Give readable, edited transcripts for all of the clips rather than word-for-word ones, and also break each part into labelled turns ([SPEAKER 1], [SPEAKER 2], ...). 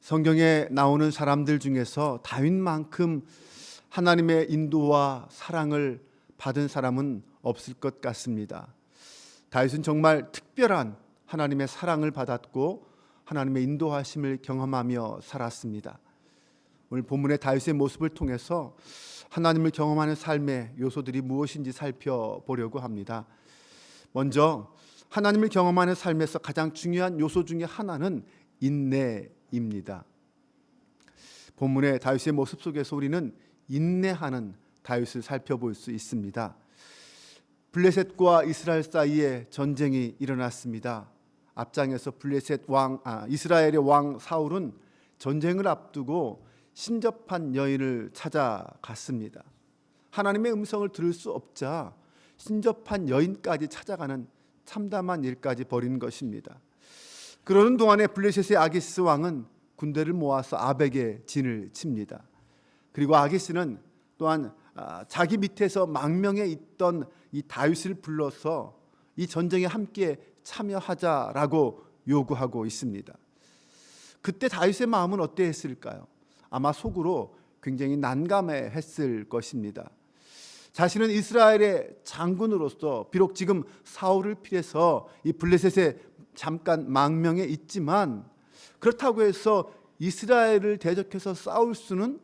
[SPEAKER 1] 성경에 나오는 사람들 중에서 다윗만큼 하나님의 인도와 사랑을 받은 사람은 없을 것 같습니다. 다윗은 정말 특별한 하나님의 사랑을 받았고 하나님의 인도하심을 경험하며 살았습니다. 오늘 본문의 다윗의 모습을 통해서 하나님을 경험하는 삶의 요소들이 무엇인지 살펴보려고 합니다. 먼저 하나님을 경험하는 삶에서 가장 중요한 요소 중에 하나는 인내입니다. 본문의 다윗의 모습 속에서 우리는 인내하는 다윗을 살펴볼 수 있습니다. 블레셋과 이스라엘 사이에 전쟁이 일어났습니다. 앞장에서 이스라엘의 왕 사울은 전쟁을 앞두고 신접한 여인을 찾아갔습니다. 하나님의 음성을 들을 수 없자 신접한 여인까지 찾아가는 참담한 일까지 벌인 것입니다. 그러는 동안에 블레셋의 아기스 왕은 군대를 모아서 아벡에 진을 칩니다. 그리고 아기스는 또한 자기 밑에서 망명에 있던 이 다윗을 불러서 이 전쟁에 함께 참여하자라고 요구하고 있습니다. 그때 다윗의 마음은 어떠했을까요? 아마 속으로 굉장히 난감해했을 것입니다. 자신은 이스라엘의 장군으로서 비록 지금 사울을 피해서 이 블레셋에 잠깐 망명에 있지만 그렇다고 해서 이스라엘을 대적해서 싸울 수는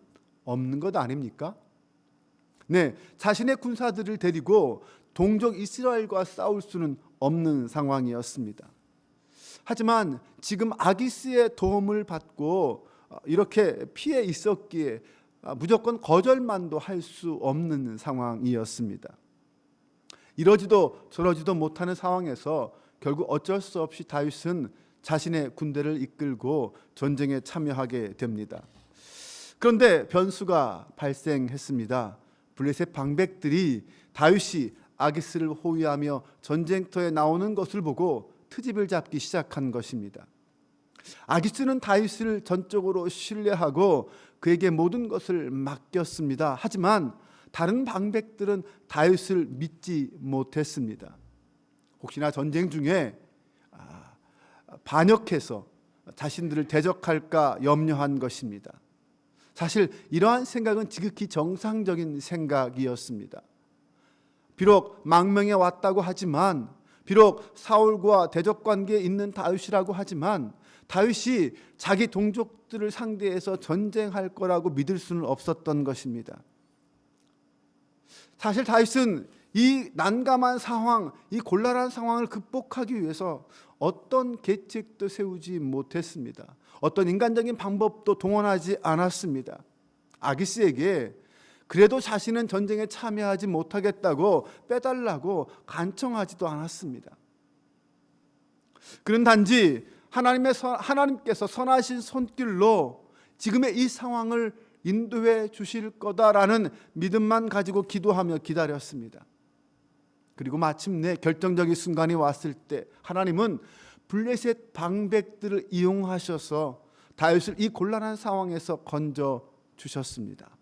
[SPEAKER 1] 없는 것 아닙니까? 네, 자신의 군사들을 데리고 동족 이스라엘과 싸울 수는 없는 상황이었습니다. 하지만 지금 아기스의 도움을 받고 이렇게 피해 있었기에 무조건 거절만도 할 수 없는 상황이었습니다. 이러지도 저러지도 못하는 상황에서 결국 어쩔 수 없이 다윗은 자신의 군대를 이끌고 전쟁에 참여하게 됩니다. 그런데 변수가 발생했습니다. 블레셋 방백들이 다윗이 아기스를 호위하며 전쟁터에 나오는 것을 보고 트집을 잡기 시작한 것입니다. 아기스는 다윗을 전적으로 신뢰하고 그에게 모든 것을 맡겼습니다. 하지만 다른 방백들은 다윗을 믿지 못했습니다. 혹시나 전쟁 중에 반역해서 자신들을 대적할까 염려한 것입니다. 사실 이러한 생각은 지극히 정상적인 생각이었습니다. 비록 망명에 왔다고 하지만, 비록 사울과 대적 관계에 있는 다윗이라고 하지만 다윗이 자기 동족들을 상대해서 전쟁할 거라고 믿을 수는 없었던 것입니다. 사실 다윗은 이 난감한 상황, 이 곤란한 상황을 극복하기 위해서 어떤 계책도 세우지 못했습니다. 어떤 인간적인 방법도 동원하지 않았습니다. 아기스에게 그래도 자신은 전쟁에 참여하지 못하겠다고 빼달라고 간청하지도 않았습니다. 그는 단지 하나님께서 선하신 손길로 지금의 이 상황을 인도해 주실 거다라는 믿음만 가지고 기도하며 기다렸습니다. 그리고 마침내 결정적인 순간이 왔을 때 하나님은 블레셋 방백들을 이용하셔서 다윗을 이 곤란한 상황에서 건져 주셨습니다.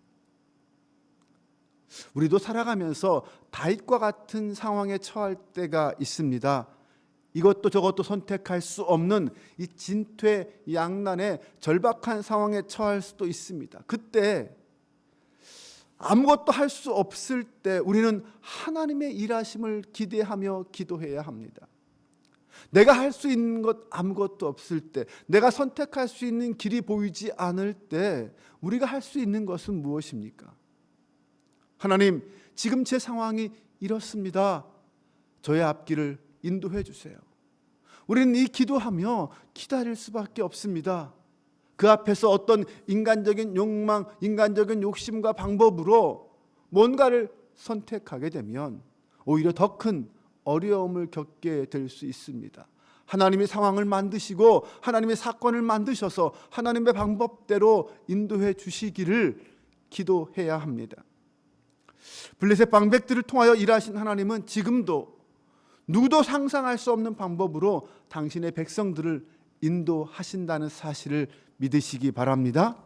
[SPEAKER 1] 우리도 살아가면서 다윗과 같은 상황에 처할 때가 있습니다. 이것도 저것도 선택할 수 없는 이 진퇴양난의 절박한 상황에 처할 수도 있습니다. 그때 아무것도 할 수 없을 때 우리는 하나님의 일하심을 기대하며 기도해야 합니다. 내가 할 수 있는 것 아무것도 없을 때, 내가 선택할 수 있는 길이 보이지 않을 때 우리가 할 수 있는 것은 무엇입니까? 하나님, 지금 제 상황이 이렇습니다. 저의 앞길을 인도해 주세요. 우리는 이 기도하며 기다릴 수밖에 없습니다. 그 앞에서 어떤 인간적인 욕망, 인간적인 욕심과 방법으로 뭔가를 선택하게 되면 오히려 더 큰 어려움을 겪게 될 수 있습니다. 하나님이 상황을 만드시고 하나님의 사건을 만드셔서 하나님의 방법대로 인도해 주시기를 기도해야 합니다. 블레셋 방백들을 통하여 일하신 하나님은 지금도 누구도 상상할 수 없는 방법으로 당신의 백성들을 인도하신다는 사실을 믿으시기 바랍니다.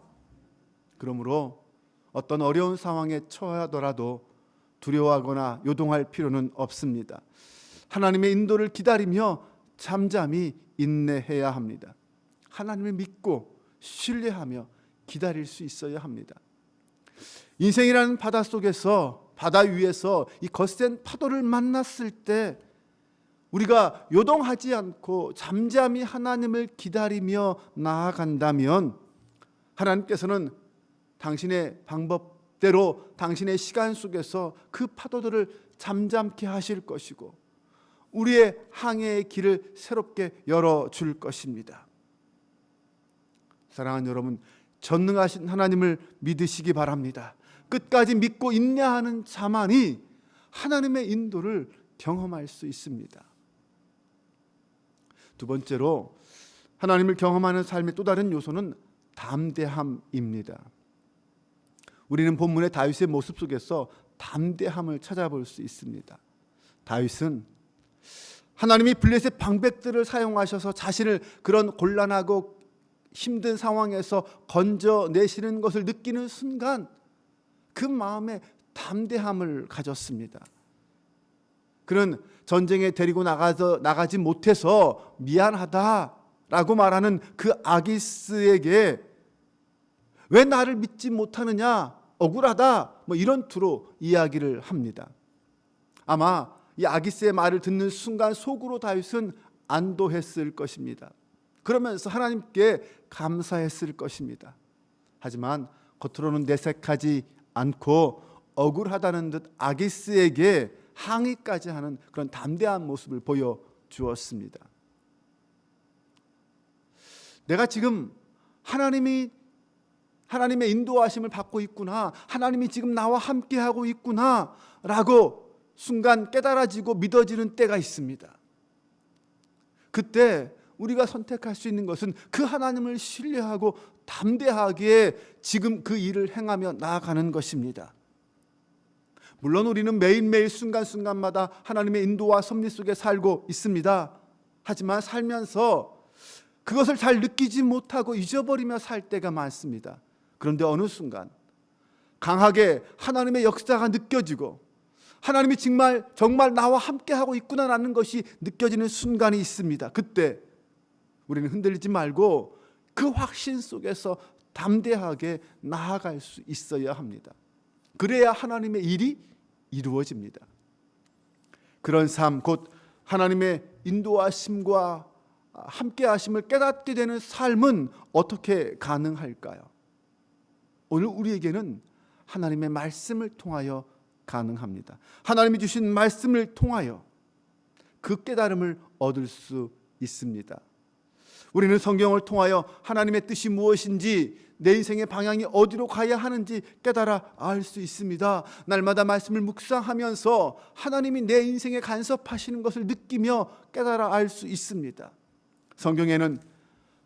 [SPEAKER 1] 그러므로 어떤 어려운 상황에 처하더라도 두려워하거나 요동할 필요는 없습니다. 하나님의 인도를 기다리며 잠잠히 인내해야 합니다. 하나님을 믿고 신뢰하며 기다릴 수 있어야 합니다. 인생이라는 바다 속에서, 바다 위에서 이 거센 파도를 만났을 때 우리가 요동하지 않고 잠잠히 하나님을 기다리며 나아간다면 하나님께서는 당신의 방법대로 당신의 시간 속에서 그 파도들을 잠잠케 하실 것이고 우리의 항해의 길을 새롭게 열어줄 것입니다. 사랑하는 여러분, 전능하신 하나님을 믿으시기 바랍니다. 끝까지 믿고 인내하는 자만이 하나님의 인도를 경험할 수 있습니다. 두 번째로 하나님을 경험하는 삶의 또 다른 요소는 담대함입니다. 우리는 본문의 다윗의 모습 속에서 담대함을 찾아볼 수 있습니다. 다윗은 하나님이 블레셋 방백들을 사용하셔서 자신을 그런 곤란하고 힘든 상황에서 건져내시는 것을 느끼는 순간 그 마음에 담대함을 가졌습니다. 그는 전쟁에 데리고 나가지 못해서 미안하다라고 말하는 그 아기스에게 왜 나를 믿지 못하느냐, 억울하다, 이런 투로 이야기를 합니다. 아마 이 아기스의 말을 듣는 순간 속으로 다윗은 안도했을 것입니다. 그러면서 하나님께 감사했을 것입니다. 하지만 겉으로는 내색하지 않고 억울하다는 듯 아기스에게 항의까지 하는 그런 담대한 모습을 보여주었습니다. 내가 지금 하나님의 인도하심을 받고 있구나, 하나님이 지금 나와 함께하고 있구나 라고 순간 깨달아지고 믿어지는 때가 있습니다. 그때 우리가 선택할 수 있는 것은 그 하나님을 신뢰하고 담대하게 지금 그 일을 행하며 나아가는 것입니다. 물론 우리는 매일매일 순간순간마다 하나님의 인도와 섭리 속에 살고 있습니다. 하지만 살면서 그것을 잘 느끼지 못하고 잊어버리며 살 때가 많습니다. 그런데 어느 순간 강하게 하나님의 역사가 느껴지고 하나님이 정말 나와 함께하고 있구나라는 것이 느껴지는 순간이 있습니다. 그때 우리는 흔들리지 말고 그 확신 속에서 담대하게 나아갈 수 있어야 합니다. 그래야 하나님의 일이 이루어집니다. 그런 삶, 곧 하나님의 인도하심과 함께하심을 깨닫게 되는 삶은 어떻게 가능할까요? 오늘 우리에게는 하나님의 말씀을 통하여 가능합니다. 하나님이 주신 말씀을 통하여 그 깨달음을 얻을 수 있습니다. 우리는 성경을 통하여 하나님의 뜻이 무엇인지, 내 인생의 방향이 어디로 가야 하는지 깨달아 알 수 있습니다. 날마다 말씀을 묵상하면서 하나님이 내 인생에 간섭하시는 것을 느끼며 깨달아 알 수 있습니다. 성경에는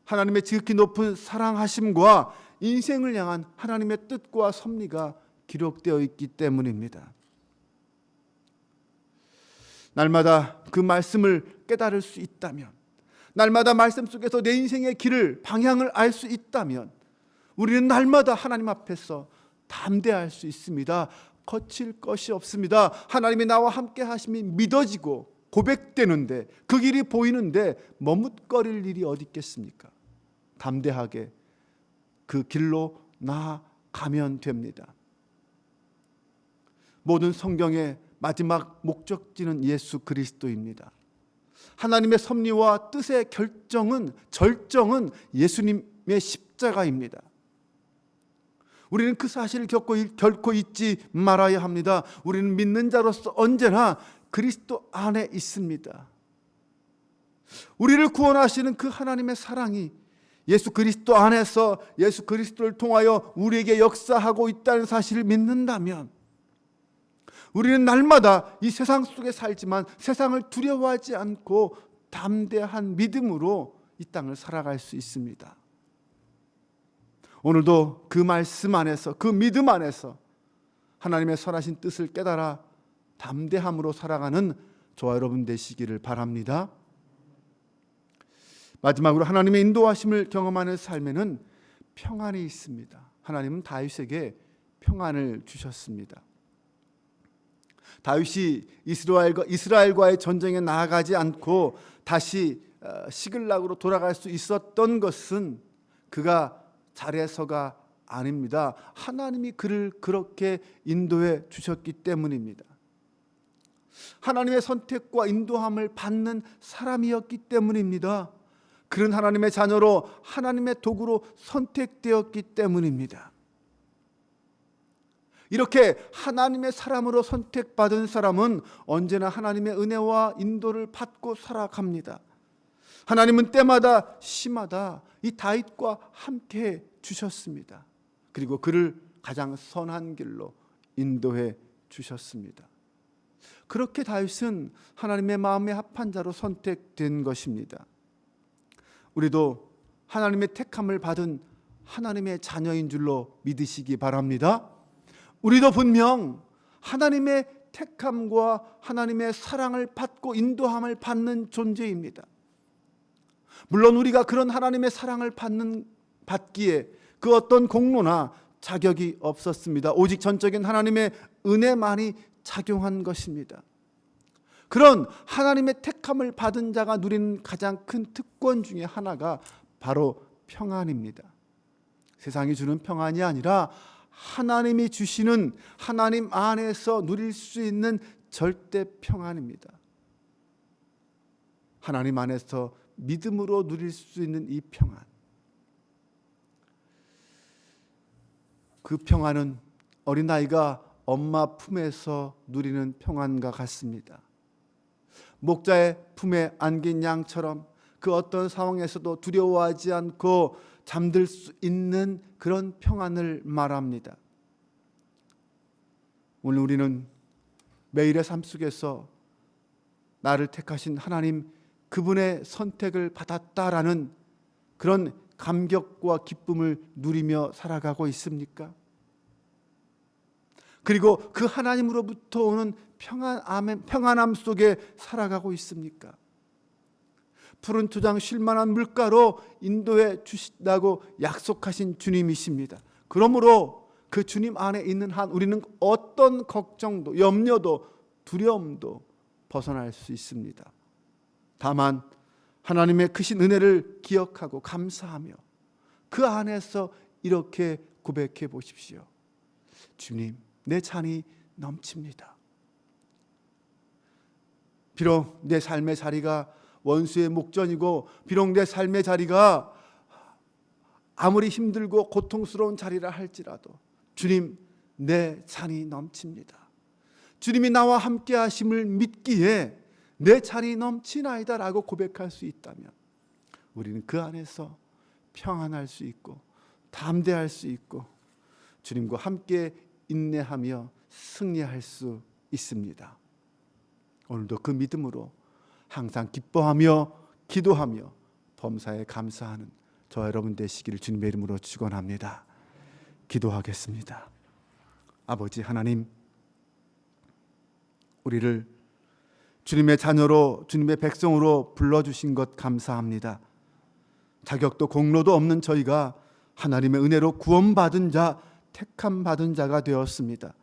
[SPEAKER 1] 하나님의 지극히 높은 사랑하심과 인생을 향한 하나님의 뜻과 섭리가 기록되어 있기 때문입니다. 날마다 그 말씀을 깨달을 수 있다면, 날마다 말씀 속에서 내 인생의 길을, 방향을 알 수 있다면 우리는 날마다 하나님 앞에서 담대할 수 있습니다. 거칠 것이 없습니다. 하나님이 나와 함께 하심이 믿어지고 고백되는데, 그 길이 보이는데 머뭇거릴 일이 어디 있겠습니까? 담대하게 그 길로 나아가면 됩니다. 모든 성경의 마지막 목적지는 예수 그리스도입니다. 하나님의 섭리와 뜻의 절정은 예수님의 십자가입니다. 우리는 그 사실을 결코 잊지 말아야 합니다. 우리는 믿는 자로서 언제나 그리스도 안에 있습니다. 우리를 구원하시는 그 하나님의 사랑이 예수 그리스도 안에서 예수 그리스도를 통하여 우리에게 역사하고 있다는 사실을 믿는다면 우리는 날마다 이 세상 속에 살지만 세상을 두려워하지 않고 담대한 믿음으로 이 땅을 살아갈 수 있습니다. 오늘도 그 말씀 안에서, 그 믿음 안에서 하나님의 선하신 뜻을 깨달아 담대함으로 살아가는 저와 여러분 되시기를 바랍니다. 마지막으로 하나님의 인도하심을 경험하는 삶에는 평안이 있습니다. 하나님은 다윗에게 평안을 주셨습니다. 다윗이 이스라엘과의 전쟁에 나아가지 않고 다시 시글락으로 돌아갈 수 있었던 것은 그가 잘해서가 아닙니다. 하나님이 그를 그렇게 인도해 주셨기 때문입니다. 하나님의 선택과 인도함을 받는 사람이었기 때문입니다. 그런 하나님의 자녀로 하나님의 도구로 선택되었기 때문입니다. 이렇게 하나님의 사람으로 선택받은 사람은 언제나 하나님의 은혜와 인도를 받고 살아갑니다. 하나님은 때마다 시마다 이 다윗과 함께 주셨습니다. 그리고 그를 가장 선한 길로 인도해 주셨습니다. 그렇게 다윗은 하나님의 마음에 합한 자로 선택된 것입니다. 우리도 하나님의 택함을 받은 하나님의 자녀인 줄로 믿으시기 바랍니다. 우리도 분명 하나님의 택함과 하나님의 사랑을 받고 인도함을 받는 존재입니다. 물론 우리가 그런 하나님의 사랑을 받기에 그 어떤 공로나 자격이 없었습니다. 오직 전적인 하나님의 은혜만이 작용한 것입니다. 그런 하나님의 택함을 받은 자가 누리는 가장 큰 특권 중에 하나가 바로 평안입니다. 세상이 주는 평안이 아니라 하나님이 주시는 하나님 안에서 누릴 수 있는 절대 평안입니다. 하나님 안에서 믿음으로 누릴 수 있는 이 평안, 그 평안은 어린아이가 엄마 품에서 누리는 평안과 같습니다. 목자의 품에 안긴 양처럼 그 어떤 상황에서도 두려워하지 않고 잠들 수 있는 그런 평안을 말합니다. 오늘 우리는 매일의 삶 속에서 나를 택하신 하나님, 그분의 선택을 받았다라는 그런 감격과 기쁨을 누리며 살아가고 있습니까? 그리고 그 하나님으로부터 오는 평안함 속에 살아가고 있습니까? 푸른 토장 쉴만한 물가로 인도해 주신다고 약속하신 주님이십니다. 그러므로 그 주님 안에 있는 한 우리는 어떤 걱정도, 염려도, 두려움도 벗어날 수 있습니다. 다만 하나님의 크신 은혜를 기억하고 감사하며 그 안에서 이렇게 고백해 보십시오. 주님, 내 잔이 넘칩니다. 비록 내 삶의 자리가 원수의 목전이고, 비록 내 삶의 자리가 아무리 힘들고 고통스러운 자리라 할지라도 주님, 내 잔이 넘칩니다. 주님이 나와 함께 하심을 믿기에 내 잔이 넘치나이다 라고 고백할 수 있다면 우리는 그 안에서 평안할 수 있고 담대할 수 있고 주님과 함께 인내하며 승리할 수 있습니다. 오늘도 그 믿음으로 항상 기뻐하며 기도하며 범사에 감사하는 저와 여러분 되시기를 주님의 이름으로 축원합니다. 기도하겠습니다. 아버지 하나님, 우리를 주님의 자녀로, 주님의 백성으로 불러주신 것 감사합니다. 자격도 공로도 없는 저희가 하나님의 은혜로 구원받은 자, 택함 받은 자가 되었습니다.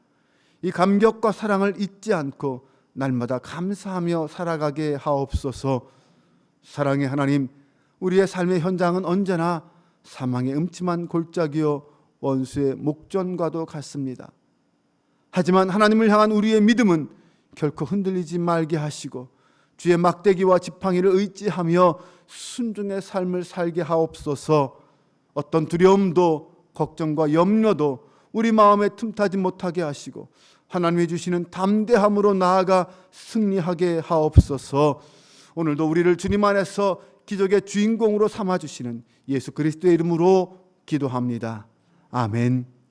[SPEAKER 1] 이 감격과 사랑을 잊지 않고 날마다 감사하며 살아가게 하옵소서. 사랑의 하나님, 우리의 삶의 현장은 언제나 사망의 음침한 골짜기요 원수의 목전과도 같습니다. 하지만 하나님을 향한 우리의 믿음은 결코 흔들리지 말게 하시고 주의 막대기와 지팡이를 의지하며 순종의 삶을 살게 하옵소서. 어떤 두려움도 걱정과 염려도 우리 마음에 틈타지 못하게 하시고 하나님이 주시는 담대함으로 나아가 승리하게 하옵소서. 오늘도 우리를 주님 안에서 기적의 주인공으로 삼아주시는 예수 그리스도의 이름으로 기도합니다. 아멘.